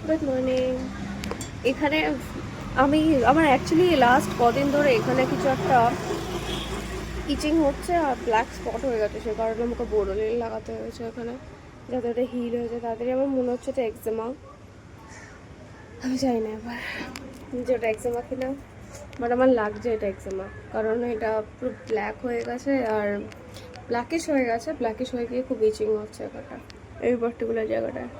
Good morning. এখানে আমার actually last কদিন ধরে এখানে কিছু একটা ইচিং হচ্ছে আর ব্ল্যাক স্পট হয়ে গেছে, সে কারণে আমাকে বোরোলিন লাগাতে হয়েছে এখানে, যাতে এটা হিল হয়েছে তাড়াতাড়ি। আমার মনে হচ্ছে এটা এক্সেমা, আমি জানি না এবার যে ওটা এক্সেমা কিনা, বাট আমার লাগছে এটা এক্সেমা, কারণ এটা পুরো ব্ল্যাক হয়ে গেছে আর ব্ল্যাকিশ হয়ে গেছে, ব্ল্যাকিশ হয়ে গিয়ে খুব ইচিং হচ্ছে এখানটা, এই পার্টিকুলার জায়গাটায়।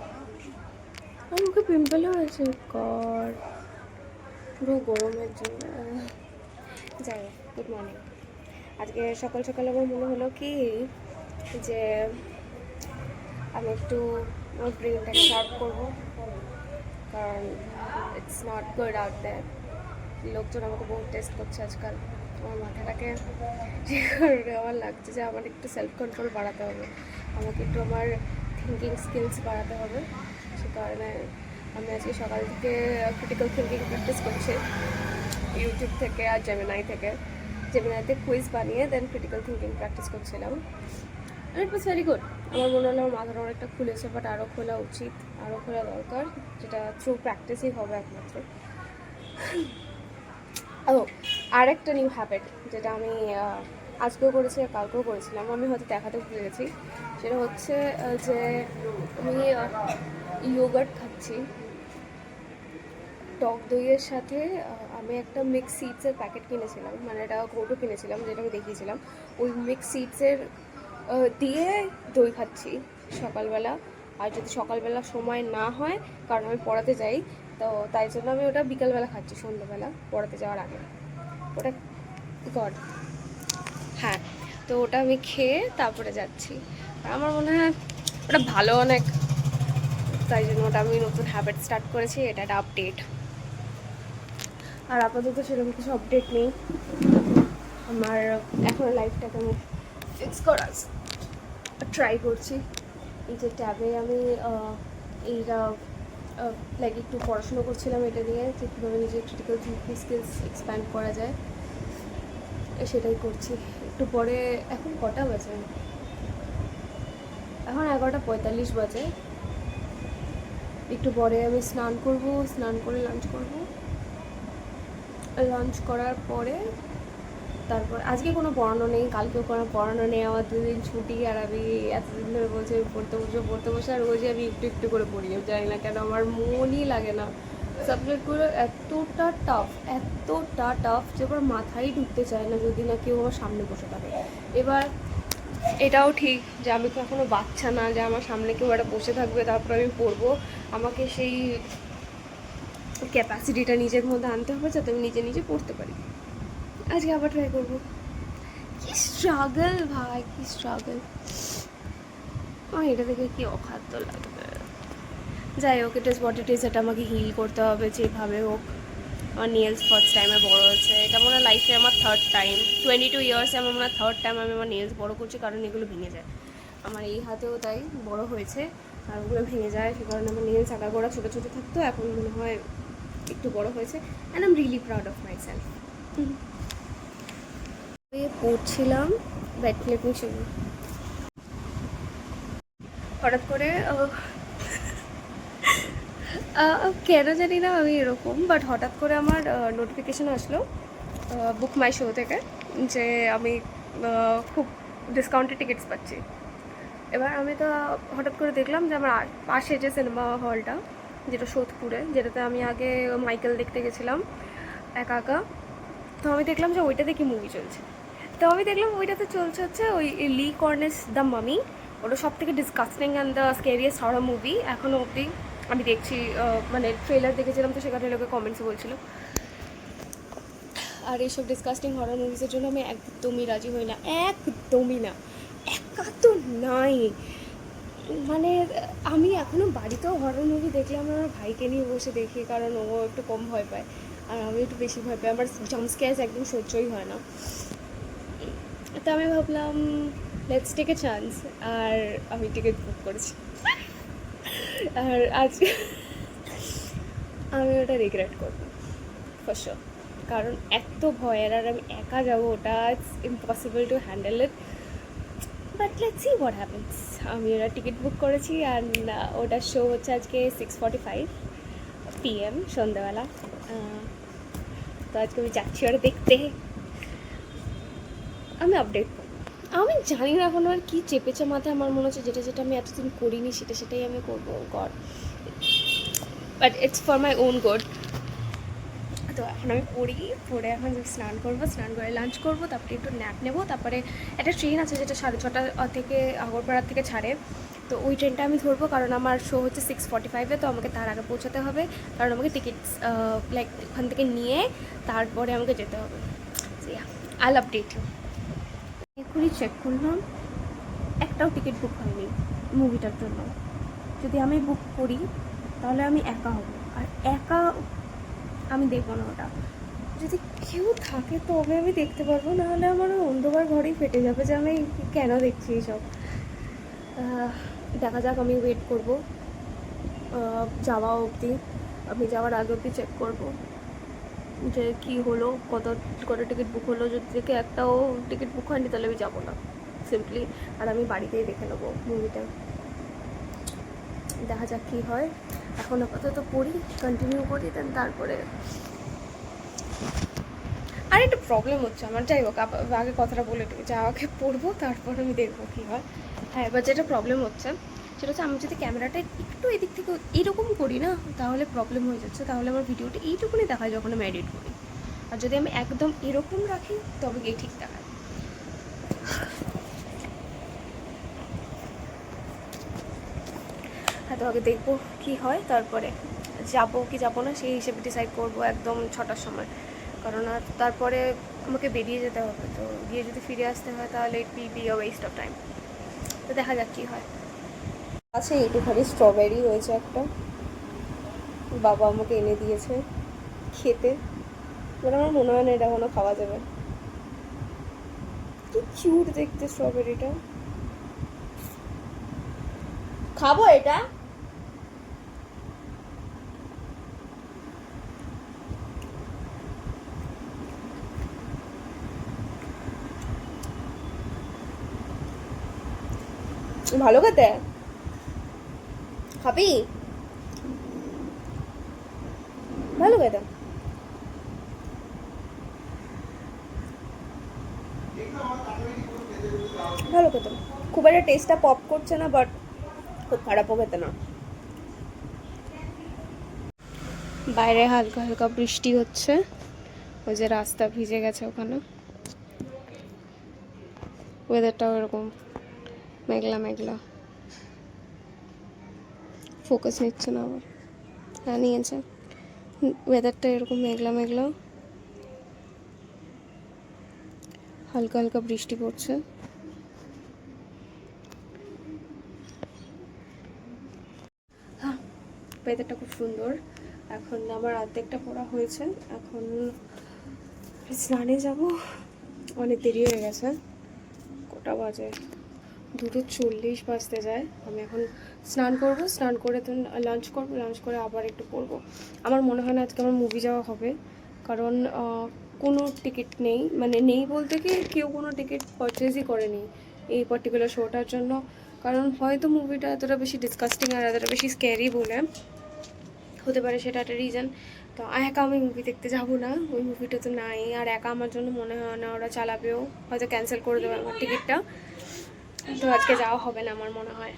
আর মুখে পিম্পল হয়েছে, গড, পুরো গরমের জন্য। যাই হোক, গুড মর্নিং। আজকে সকাল সকাল আমার মনে হলো কি যে আমি একটু আমার ব্রেনটাকে শার্প করবো, কারণ it's not good out there. লোকজন আমাকে বহুত টেস্ট করছে আজকাল আমার মাথাটাকে, যে কারণে আমার লাগছে যে আমার একটু সেলফ কন্ট্রোল বাড়াতে হবে, আমাকে একটু আমার থিঙ্কিং স্কিলস বাড়াতে হবে। সে কারণে আমি আজকে সকাল থেকে ক্রিটিক্যাল থিঙ্কিং প্র্যাকটিস করছি ইউটিউব থেকে আর জেমিনাইতে কুইজ বানিয়ে দেন ক্রিটিক্যাল থিঙ্কিং প্র্যাকটিস করছিলাম। আর ইট ওয়াজ ভেরি গুড। আমার মনে হলো আমার মাথাটা অনেকটা খুলেছে, বাট আরও খোলা উচিত, আরও খোলা দরকার, যেটা থ্রু প্র্যাকটিসই হবে একমাত্র। ও, আর একটা নিউ হ্যাবিট যেটা আমি আজকেও করেছি আর কালকেও করেছিলাম, আমি হয়তো দেখাতে ভুলে গেছি, সেটা হচ্ছে যে আমি ইয়োগার্ট খাচ্ছি টক দইয়ের সাথে। আমি একটা মিক্স সিডসের প্যাকেট কিনেছিলাম, মানে এটা কৌটো কিনেছিলাম, যেটা আমি দেখিয়েছিলাম। ওই মিক্স সিডসের দিয়ে দই খাচ্ছি সকালবেলা। আর যদি সকালবেলা সময় না হয়, কারণ আমি পড়াতে যাই, তো তাই জন্য আমি ওটা বিকালবেলা খাচ্ছি, সন্ধ্যাবেলা পড়াতে যাওয়ার আগে। ওটা গড, হ্যাঁ, তো ওটা আমি খেয়ে তারপরে যাচ্ছি। আর আমার মনে হয় ওটা ভালো অনেক, তাই জন্য ওটা আমি নতুন হ্যাবিট স্টার্ট করেছি, এটা একটা আপডেট। আর আপাতত সেরকম কিছু আপডেট নেই আমার, এখন লাইফটাকে আমি ফিক্স করার ট্রাই করছি। এই যে ট্যাবে আমি এইটা লাইক একটু পড়াশুনো করছিলাম এটা নিয়ে, যে কীভাবে নিজের ক্রিটিক্যাল থিঙ্কিং স্কিলস এক্সপ্যান্ড করা যায়, সেটাই করছি। একটু পরে, এখন কটা বাজে, এখন 11:45 বাজে। একটু পরে আমি স্নান করব, স্নান করে লাঞ্চ করব, লাঞ্চ করার পরে তারপর আজকে কোনো পড়ানো নেই, কালকেও কোনো পড়ানো নেই, আমার 2 দিন ছুটি। আর আমি এতদিন ধরে বলছি আমি পড়তে বসে, আর রোজই আমি একটু একটু করে পড়ি, আমি জানি না কেন আমার মনই লাগে না। সাবজেক্টগুলো এতটা টাফ যে আমার মাথায় ঢুকতে চায় না যদি না কেউ আমার সামনে বসে থাকে। এবার এটাও ঠিক যে আমি তো এখনও বাচ্চা না যে আমার সামনে কেউ একটা বসে থাকবে তারপর আমি পড়বো, আমাকে সেই ক্যাপাসিটিটা নিজের মধ্যে আনতে হবে যাতে আমি নিজে নিজে পড়তে পারি। আজকে আবার ট্রাই করবো। কি স্ট্রাগল ভাই, কি স্ট্রাগল! আমার এটা দেখে কি অখাদ্য লাগবে। যাই হোক, it is what it is, এটা আমাকে হিল করতে হবে যেভাবে হোক। আমার নেলস ফার্স্ট টাইমে বড়ো হয়েছে, এটা মনে হয় লাইফে আমার থার্ড টাইম, 22 ইয়ার্সে আমার মনে হয় থার্ড টাইম আমি আমার নেলস বড়ো করছি, কারণ এগুলো ভেঙে যায়। আমার এই হাতেও তাই বড় হয়েছে আর ওগুলো ভেঙে যায়, সে কারণে আমার নেলস আগাগোড়া ছোটো ছোটো থাকতো, এখন মনে হয় একটু বড় হয়েছে। And I am really proud of my self. পড়ছিলাম হঠাৎ করে কেন জানি না আমি এরকম, বাট হঠাৎ করে আমার নোটিফিকেশান আসলো বুক মাই শো থেকে যে আমি খুব ডিসকাউন্টেড টিকিটস পাচ্ছি। এবার আমি তো হঠাৎ করে দেখলাম যে আমার পাশে যে সিনেমা হলটা, যেটা সোদপুরে, যেটাতে আমি আগে মাইকেল দেখতে গেছিলাম একা একা, তো আমি দেখলাম যে ওইটাতে কি মুভি চলছে। তো আমি দেখলাম ওইটাতে চলছে হচ্ছে ওই লি কর্নেস দ্য মামি। ওটা সব থেকে disgusting and the scariest horror movie এখনও অবধি আমি দেখছি। মানে ট্রেলার দেখেছিলাম, তো সেখানে লোকে কমেন্টসে বলছিল। আর এইসব ডিসকাস্টিং হরর মুভিসের জন্য আমি একদমই রাজি হই না, একদমই না, একা তো নাই। মানে আমি এখনও বাড়িতেও হরর মুভি দেখলে আমার ভাইকে নিয়ে বসে দেখি, কারণ ও একটু কম ভয় পায় আর আমি একটু বেশি ভয় পাই, আমার জাম্প স্কেয়ার্স একদম সহ্যই হয় না। তো আমি ভাবলাম লেটস টেক এ চান্স, আর আমি টিকিট বুক করেছি। আর আজ আমি ওটা রিগ্রেট করবো ফর শিওর, কারণ এত ভয়ের, আর আমি একা যাবো, ওটা it's impossible to handle it. But let's see what happens. আমি ওটা টিকিট বুক করেছি, আর ওটার শো হচ্ছে আজকে 6:45, PM সন্ধ্যাবেলা। তো আজকে আমি যাচ্ছি ওরা দেখতে, আমি আপডেট করবো। আমি জানি না এখন আর কি চেপেছে মাথায়, আমার মনে হচ্ছে যেটা যেটা আমি এতদিন করিনি সেটাই আমি করবো। God, but it's for my own good. তো এখন আমি পড়ে এখন স্নান করবো, স্নান করে লাঞ্চ করবো, তারপরে একটু ন্যাপ নেবো, তারপরে একটা ট্রেন আছে যেটা 6:30 থেকে আগরপাড়ার থেকে ছাড়ে, তো ওই ট্রেনটা আমি ধরবো, কারণ আমার শো হচ্ছে 6:45-এ, তো আমাকে তার আগে পৌঁছাতে হবে, কারণ আমাকে টিকিটস লাইক ওখান থেকে নিয়ে তারপরে আমাকে যেতে হবে। I update you. এখনই চেক করলাম, একটাও টিকিট বুক হয়নি মুভিটার জন্য। যদি আমি বুক করি তাহলে আমি একা হব, আর একা আমি দেখবো না ওটা। যদি কেউ থাকে তবে আমি দেখতে পারবো, নাহলে আমার অন্ধকার ঘরেই ফেটে যাবে যে আমি কেন দেখছি এইসব। দেখা যাক, আমি ওয়েট করবো যাওয়া অবধি। আমি যাওয়ার আগে অবধি চেক করবো যে কী হলো, কত টিকিট বুক হলো। যদি দেখে একটাও টিকিট বুক হয়নি তাহলে আমি যাবো না সিম্পলি, আর আমি বাড়িতেই দেখে নেবো মুভিটা। দেখা যাক কী হয়। এখন আপাতত পড়ি, কন্টিনিউ করি, দেন তারপরে। আর একটা প্রবলেম হচ্ছে আমার, যাই হোক আগে কথাটা বলে দিই, যাওয়াকে পড়বো তারপর আমি দেখবো কী হয়। হ্যাঁ, এবার যেটা প্রবলেম হচ্ছে সেটা হচ্ছে, আমি যদি ক্যামেরাটা একটু এদিক থেকে এরকম করি না, তাহলে প্রবলেম হয়ে যাচ্ছে। তাহলে আমার ভিডিওটা এইটুকুনি দেখায় যখন আমি এডিট করি, আর যদি আমি একদম এরকম রাখি তবে গিয়ে ঠিক দেখায়। হ্যাঁ, তো আগে দেখবো কী হয়, তারপরে যাবো কি যাবো না সেই হিসেবে ডিসাইড করবো একদম 6টার সময়, কারণ আর তারপরে আমাকে বেরিয়ে যেতে হবে। তো গিয়ে যদি ফিরে আসতে হয় তাহলে it will be a West of time. তো দেখা যাক কী হয়। আছে একটুখানি স্ট্রবেরি হয়েছে একটা, বাবা আমাকে এনে দিয়েছে খেতে, মানে আমার মনে হয় না এটা কোনো খাওয়া যাবে। কি কিউট দেখতে স্ট্রবেরিটা, খাবো এটা? ভালো খেতে, খাবি? ভালো খেতে, ভালো খেতে। খুব একটা টেস্টটা পপ করছে না, বাট খুব খারাপও খেতে না। বাইরে হালকা হালকা বৃষ্টি হচ্ছে, ওই যে রাস্তা ভিজে গেছে ওখানে। ওয়েদারটাও এরকম মেঘলা মেঘলা, ফোকাস নিচ্ছে না আবার। হ্যাঁ, নিয়েছে। ওয়েদারটা এরকম মেঘলা মেঘলা, হালকা হালকা বৃষ্টি পড়ছে। হ্যাঁ, ওয়েদারটা খুব সুন্দর। এখন আমার অর্ধেকটা পড়া হয়েছে, এখন স্নানে যাব। অনেক দেরি হয়ে গেছে, কটা বাজে? 2:40 বাজতে যায়। আমি এখন স্নান করব, স্নান করে তো লাঞ্চ করব, লাঞ্চ করে আবার একটু পড়বো। আমার মনে হয় না আজকে আমার মুভি যাওয়া হবে, কারণ কোনো টিকিট নেই, মানে নেই বলতে কি কেউ কোনো টিকিট পারচেজই করেনি এই পার্টিকুলার শোটার জন্য। কারণ হয়তো মুভিটা এতটা বেশি ডিসকাস্টিং আর এতটা বেশি স্ক্যারি বলে হতে পারে, সেটা একটা রিজন। তো একা আমি মুভি দেখতে যাব না, ওই মুভিটা তো নাই, আর একা আমার জন্য মনে হয় না ওরা চালাবেও, হয়তো ক্যান্সেল করে দেবে আমার টিকিটটা। তো আজকে যাওয়া হবে না আমার মনে হয়।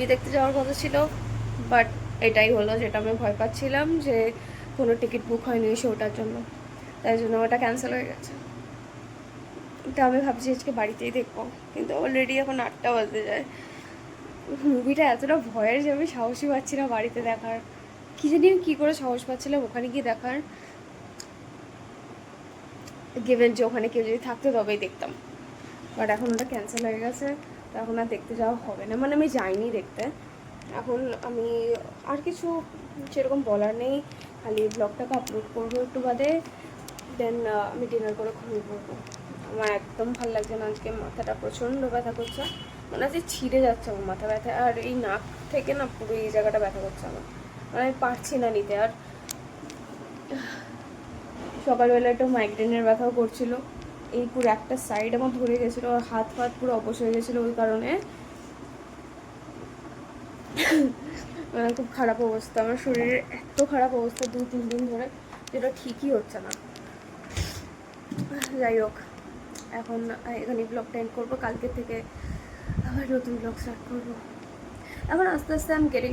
মুভি দেখতে যাওয়ার কথা ছিল, বাট এটাই হলো যেটা আমি ভয় পাচ্ছিলাম, যে কোনো টিকিট বুক হয়নি শোটার জন্য, তাই জন্য ওটা ক্যান্সেল হয়ে গেছে। তা আমি ভাবছি আজকে বাড়িতেই দেখবো, কিন্তু অলরেডি এখন 8টা বাজতে যায়। মুভিটা এতটা ভয়ের যে আমি সাহসই পাচ্ছি না বাড়িতে দেখার। কী জানি আমি কী করে সাহস পাচ্ছিলাম ওখানে গিয়ে দেখার, গিভেন যে ওখানে কেউ যদি থাকতো তবেই দেখতাম। বাট এখন ওটা ক্যান্সেল হয়ে গেছে, তো এখন আর দেখতে যাওয়া হবে না, মানে আমি যাইনি দেখতে। এখন আমি আর কিছু সেরকম বলার নেই, খালি ব্লগটাকে আপলোড করবো একটু বাদে, দেন আমি ডিনার করে ঘুমিয়ে পড়বো। আমার একদম ভালো লাগছে না আজকে, মাথাটা প্রচণ্ড ব্যথা করছে, মনে হচ্ছে ছিঁড়ে যাচ্ছে আমার মাথা ব্যথা, আর এই নাক থেকে না পুরো এই জায়গাটা ব্যথা করছে আমার, মানে আমি পারছি না নিতে। আর সকালবেলা একটু মাইগ্রেনের ব্যথাও করছিল, এই পুরো একটা সাইড আমার ধরে গেছিলো, আর হাত ফাত পুরো অবশ হয়ে গেছিলো ওই কারণে। মানে খুব খারাপ অবস্থা আমার শরীরের, এত খারাপ অবস্থা 2-3 দিন ধরে, যেটা ঠিকই হচ্ছে না। যাই হোক, এখন এখানে ব্লগটা এন্ড করবো, কালকে থেকে আবার নতুন ব্লগ স্টার্ট করবো। এখন আস্তে আস্তে আমি গেটিং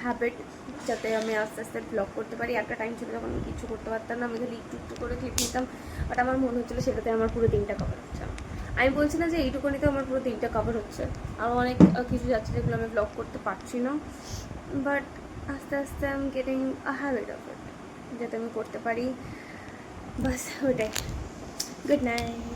হ্যাবিট, যাতে আমি আস্তে আস্তে ব্লগ করতে পারি। একটা টাইম ছিল যখন আমি কিছু করতে পারতাম না, আমি খালি একটু একটু করে ক্লিপ নিতাম, বাট আমার মনে হচ্ছিলো সেটাতে আমার পুরো দিনটা কভার হচ্ছে না। আমি বলছি না যে এইটুকুনিতে আমার পুরো দিনটা কভার হচ্ছে, আরও অনেক কিছু যাচ্ছে যেগুলো আমি ব্লগ করতে পারছি না, বাট আস্তে আস্তে I am getting a habit of it, যাতে আমি করতে পারি, বাস ওইটাই। Good night.